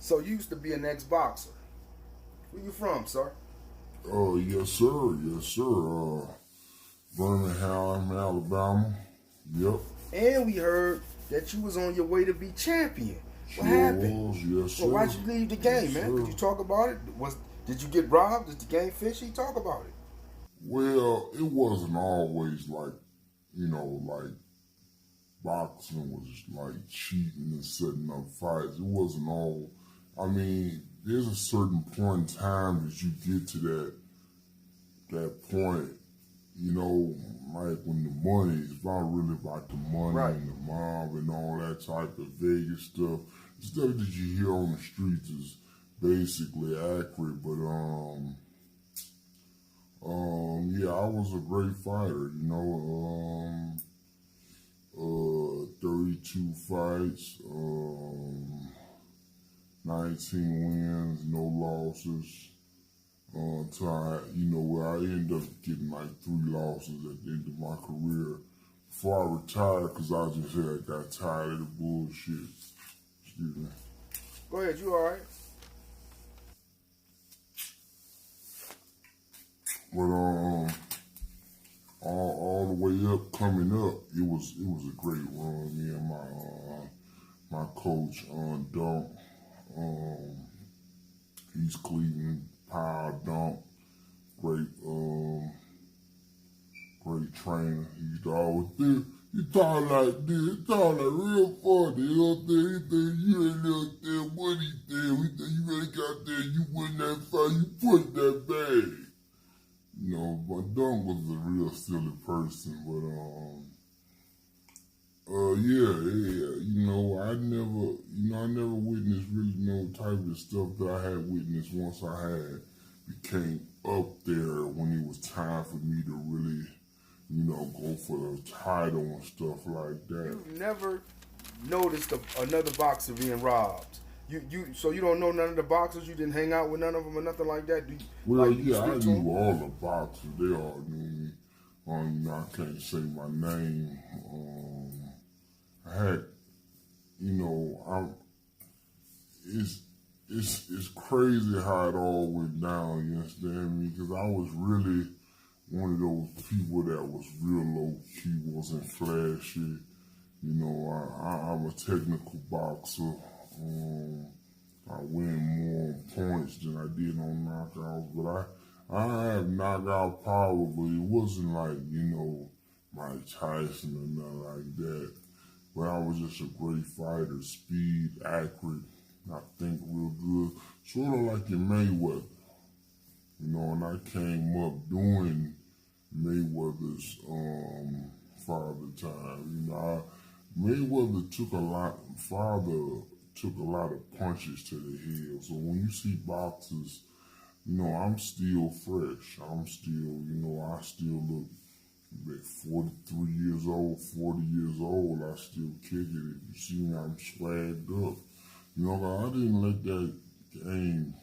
So you used to be an ex-boxer. Where you from, sir? Oh, yes, sir. Yes, sir. Birmingham, Alabama. Yep. And we heard that you was on your way to be champion. What Sure happened? was. Yes, sir. Well, why'd you leave the game, Yes, man? sir. Could you talk about it? Did you get robbed? Is the game fishy? Talk about it. Well, it wasn't always like, like boxing was like cheating and setting up fights. It wasn't all. I mean, there's a certain point in time that you get to that point, like when the money is not really about the money Right. and the mob and all that type of Vegas stuff. The stuff that you hear on the streets is basically accurate, but yeah, I was a great fighter, 32 fights, 19 wins, no losses. Where I ended up getting like 3 losses at the end of my career before I retired because I just got tired of the bullshit. Excuse me. Go ahead. You all right? But all the way up, coming up, it was a great run. Me and my coach Dunk, he's Cleveland Power Dunk, great great trainer. He used to always think you talk like this, you talk like real funny. You know what I'm saying? He think you ain't out there what he did. He think you really got there, you win that fight, you put that bag. But Dunk was a real silly person, but I never witnessed really no type of stuff that I had witnessed once I became up there when it was time for me to really, go for the title and stuff like that. You've never noticed another boxer being robbed. So you don't know none of the boxers. You didn't hang out with none of them or nothing like that. Well, do you yeah, I speak to knew them? all the boxers. They all knew me. I can't say my name. I had, I'm. It's crazy how it all went down. You understand me? Because I was really one of those people that was real low key, wasn't flashy. I'm a technical boxer. I win more points than I did on knockouts, but I have knockout power, but it wasn't like, Mike Tyson or nothing like that. But I was just a great fighter, speed, accurate, I think real good, sort of like your Mayweather. And I came up doing Mayweather's father time. Mayweather took a lot of punches to the head. So when you see boxers, I'm still fresh. I'm still, I still look at 43 years old, 40 years old. I still kick it. If you see me, I'm swagged up. I didn't let that game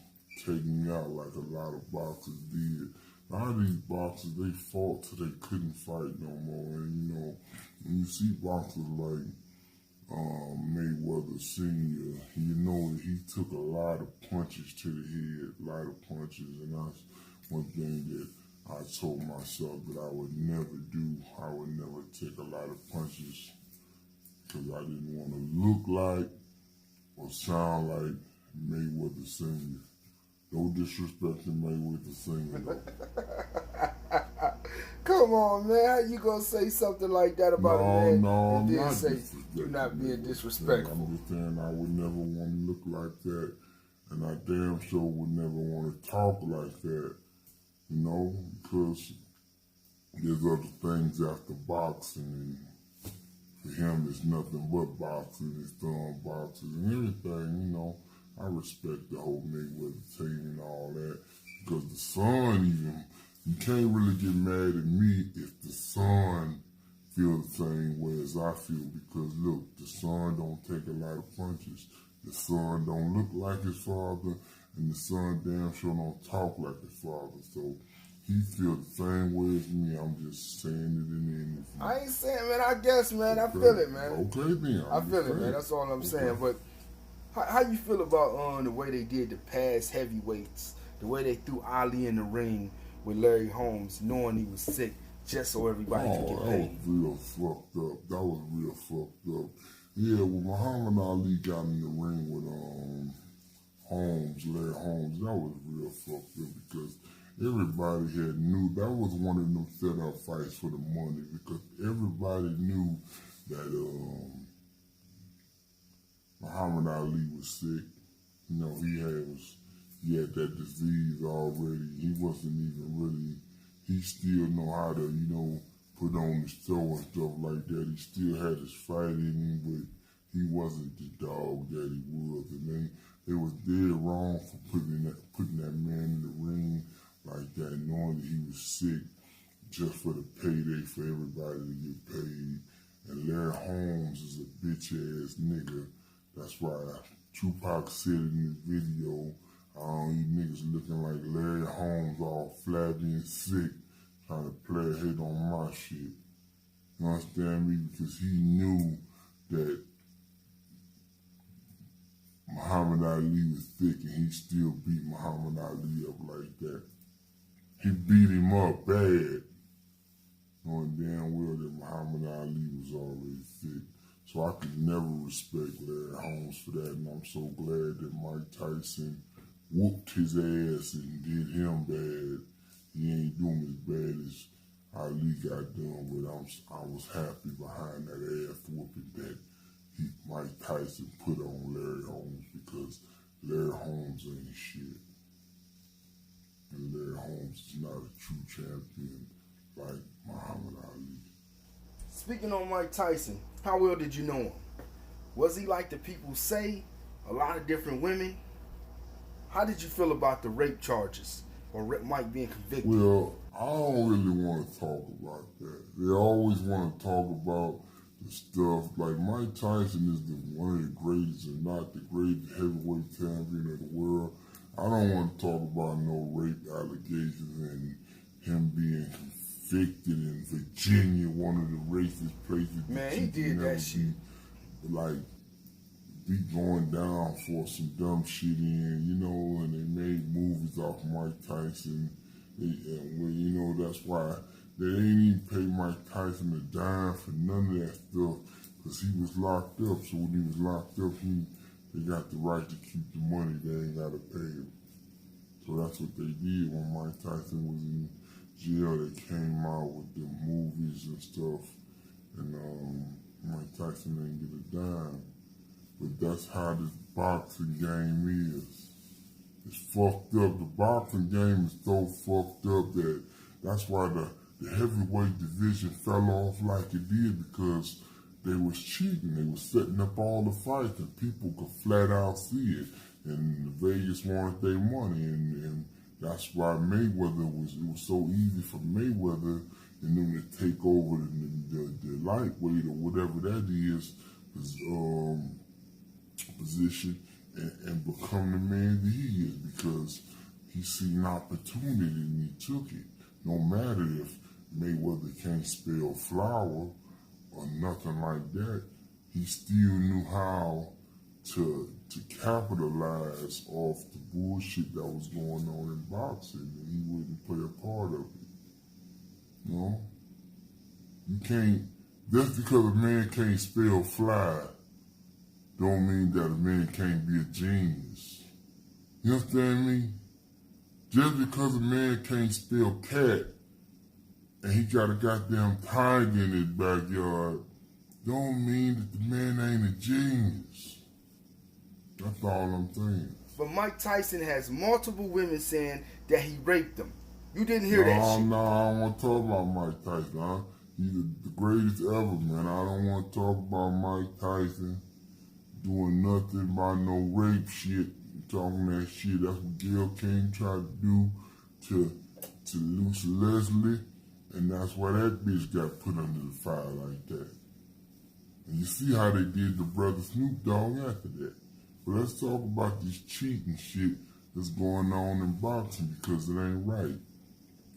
take me out like a lot of boxers did. A lot of these boxers, they fought till they couldn't fight no more. And, when you see boxers like Mayweather Sr., that he took a lot of punches to the head, a lot of punches, and that's one thing that I told myself that I would never do. I would never take a lot of punches because I didn't want to look like or sound like Mayweather Sr. No disrespect to Mayweather Sr. though. Come on, man. How you gonna say something like that about a man? No, and I'm then not say disrespecting. you're not being disrespectful. I'm just saying I would never want to look like that, and I damn sure would never want to talk like that, because there's other things after boxing, and for him it's nothing but boxing, his thumb boxing and everything, I respect the whole Mayweather team and all that, because the son even, you can't really get mad at me if the son feel the same way as I feel, because look, the son don't take a lot of punches. The son don't look like his father, and the son damn sure don't talk like his father. So he feel the same way as me. I'm just saying it in the interview. I ain't saying, man. I guess, man. Okay. I feel it, man. Okay, then. I feel it, man. That's all I'm saying. But How you feel about the way they did the past heavyweights, the way they threw Ali in the ring with Larry Holmes, knowing he was sick, just so everybody could get Oh, that was paid? real fucked up. That was real fucked up. Yeah, when Muhammad Ali got in the ring with Holmes, Larry Holmes, that was real fucked up because everybody had knew that was one of them set up fights for the money because everybody knew that Muhammad Ali was sick. You know, he had that disease already. He wasn't even really, he still know how to, put on the show and stuff like that. He still had his fight in him, but he wasn't the dog that he was. And they was dead wrong for putting that man in the ring like that, knowing that he was sick just for the payday for everybody to get paid. And Larry Holmes is a bitch ass nigga. That's why Tupac said in the video, you niggas looking like Larry Holmes, all flabby and sick, trying to play a hit on my shit. You understand me? Because he knew that Muhammad Ali was thick and he still beat Muhammad Ali up like that. He beat him up bad, knowing damn well that Muhammad Ali was already thick. So I could never respect Larry Holmes for that, and I'm so glad that Mike Tyson whooped his ass and did him bad. He ain't doing as bad as Ali got done, but I was happy behind that ass whooping that Mike Tyson put on Larry Holmes because Larry Holmes ain't shit. And Larry Holmes is not a true champion like Muhammad Ali. Speaking on Mike Tyson, how well did you know him? Was he like the people say? A lot of different women? How did you feel about the rape charges or Mike being convicted? Well, I don't really want to talk about that. They always want to talk about the stuff like Mike Tyson is one of the greatest, and not the greatest heavyweight champion of the world. I don't want to talk about no rape allegations and him being convicted in Virginia, one of the racist places. Man, he did that shit. Be going down for some dumb shit and they made movies off Mike Tyson. That's why they ain't even pay Mike Tyson a dime for none of that stuff because he was locked up. So when he was locked up, they got the right to keep the money. They ain't got to pay him. So that's what they did when Mike Tyson was in jail. They came out with the movies and stuff, and Mike Tyson didn't get a dime. But that's how this boxing game is. It's fucked up. The boxing game is so fucked up that's why the heavyweight division fell off like it did because they was cheating. They was setting up all the fights and people could flat out see it. And Vegas wanted their money and that's why it was so easy for Mayweather and them to take over the lightweight or whatever that is position and become the man that he is because he seen an opportunity and he took it. No matter if Mayweather can't spell flower or nothing like that, he still knew how to capitalize off the bullshit that was going on in boxing, and he wouldn't play a part of it. You can't, just because a man can't spell fly, don't mean that a man can't be a genius. You understand me? Just because a man can't spell cat and he got a goddamn tiger in his backyard, don't mean that the man ain't a genius. That's all I'm saying. But Mike Tyson has multiple women saying that he raped them. You didn't hear that shit. No, I don't want to talk about Mike Tyson. Huh? He's the greatest ever, man. I don't want to talk about Mike Tyson doing nothing about no rape shit, talking that shit. That's what Gail King tried to do to Lucy Leslie, and that's why that bitch got put under the fire like that. And you see how they did the brother Snoop Dogg after that. But let's talk about this cheating shit that's going on in boxing because it ain't right.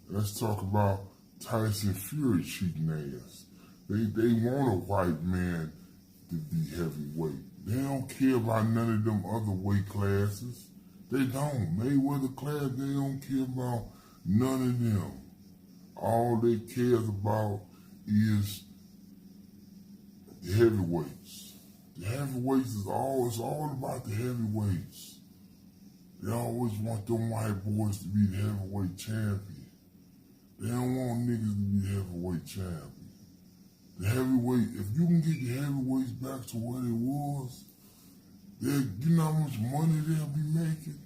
Let's talk about Tyson Fury cheating ass. They want a white man to be heavyweight. They don't care about none of them other weight classes. They don't. Mayweather class, they don't care about none of them. All they cares about is the heavyweights. The heavyweights is it's all about the heavyweights. They always want them white boys to be the heavyweight champion. They don't want niggas to be the heavyweight champion. The heavyweight, if you can get the heavyweights back to what it was, you know how much money they'll be making?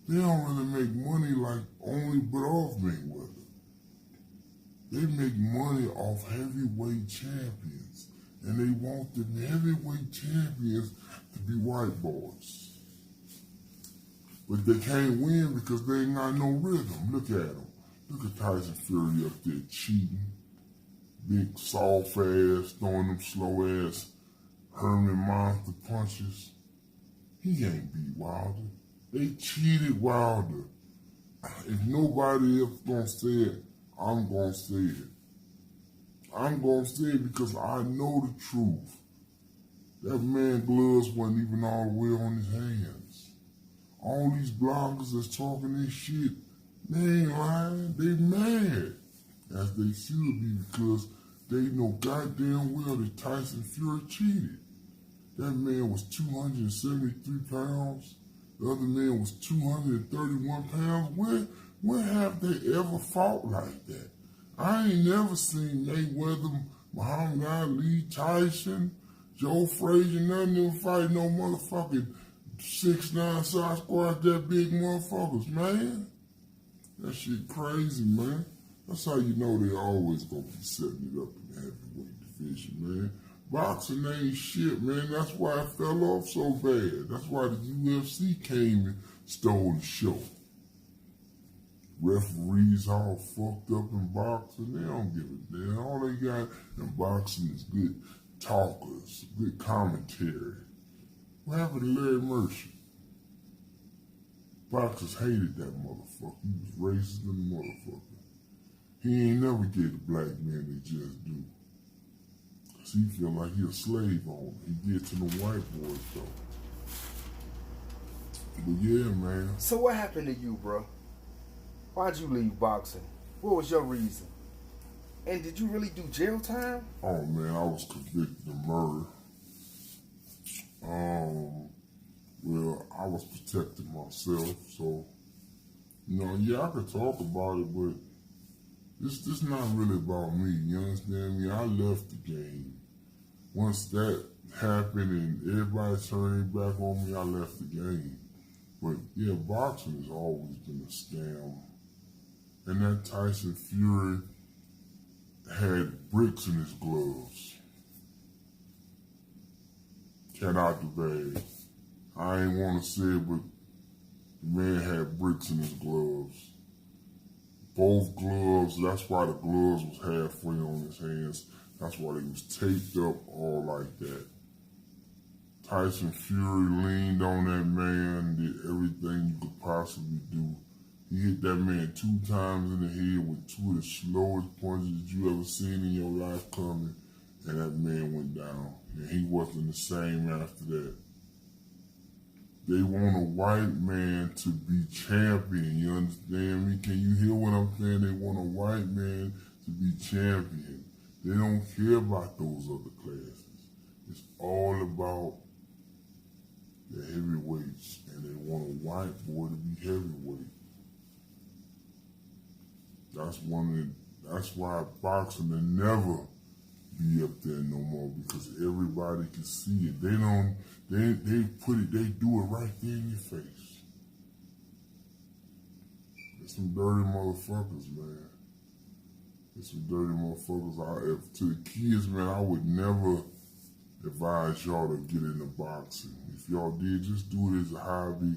They don't really make money like only but off Mayweather. They make money off heavyweight champions. And they want the heavyweight champions to be white boys. But they can't win because they ain't got no rhythm. Look at them. Look at Tyson Fury up there cheating. Big soft ass, throwing them slow ass Herman monster punches. He ain't beat Wilder. They cheated Wilder. If nobody else gonna say it, I'm gonna say it. I'm gonna say it because I know the truth. That man gloves wasn't even all the way on his hands. All these bloggers that's talking this shit, they ain't lying, they mad. As they should be, because they know goddamn well that Tyson Fury cheated. That man was 273 pounds. The other man was 231 pounds. Where have they ever fought like that? I ain't never seen Mayweather, Muhammad Ali, Tyson, Joe Frazier, none of them fight no motherfucking 6'9" Sasquatch, that big motherfuckers, man. That shit crazy, man. That's how you know they always gonna be setting it up in the heavyweight division, man. Boxing ain't shit, man. That's why it fell off so bad. That's why the UFC came and stole the show. Referees all fucked up in boxing. They don't give a damn. All they got in boxing is good talkers, good commentary. What happened to Larry Merchant? Boxers hated that motherfucker. He was racist than a motherfucker. He ain't never get a black man they just do. Cause he feel like he a slave owner. He get to the white boys though. But yeah, man. So what happened to you, bro? Why'd you leave boxing? What was your reason? And did you really do jail time? Oh man, I was convicted of murder. Well, I was protecting myself, so yeah, I could talk about it, but this not really about me. You understand me? I left the game. Once that happened and everybody turned their back on me, I left the game. But yeah, boxing has always been a scam. And that Tyson Fury had bricks in his gloves. Cat out the bag. I ain't want to say it, but the man had bricks in his gloves. Both gloves, that's why the gloves was halfway on his hands. That's why they was taped up all like that. Tyson Fury leaned on that man, did everything you could possibly do. He hit that man 2 times in the head with 2 of the slowest punches you ever seen in your life coming, and that man went down. And he wasn't the same after that. They want a white man to be champion, you understand me? Can you hear what I'm saying? They want a white man to be champion. They don't care about those other classes. It's all about the heavyweights, and they want a white boy to be heavyweight. That's why boxing will never be up there no more, because everybody can see it. They do it right there in your face. There's some dirty motherfuckers, man. There's some dirty motherfuckers. To the kids, man, I would never advise y'all to get into boxing. If y'all did, just do it as a hobby,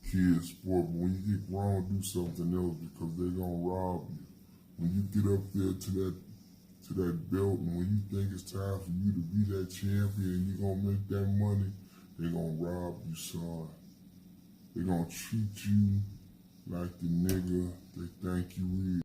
kid sport. But when you get grown, do something else, because they're gonna rob you. When you get up there to that belt, and when you think it's time for you to be that champion and you're gonna make that money, they're gonna rob you, son. They're gonna treat you like the nigga they think you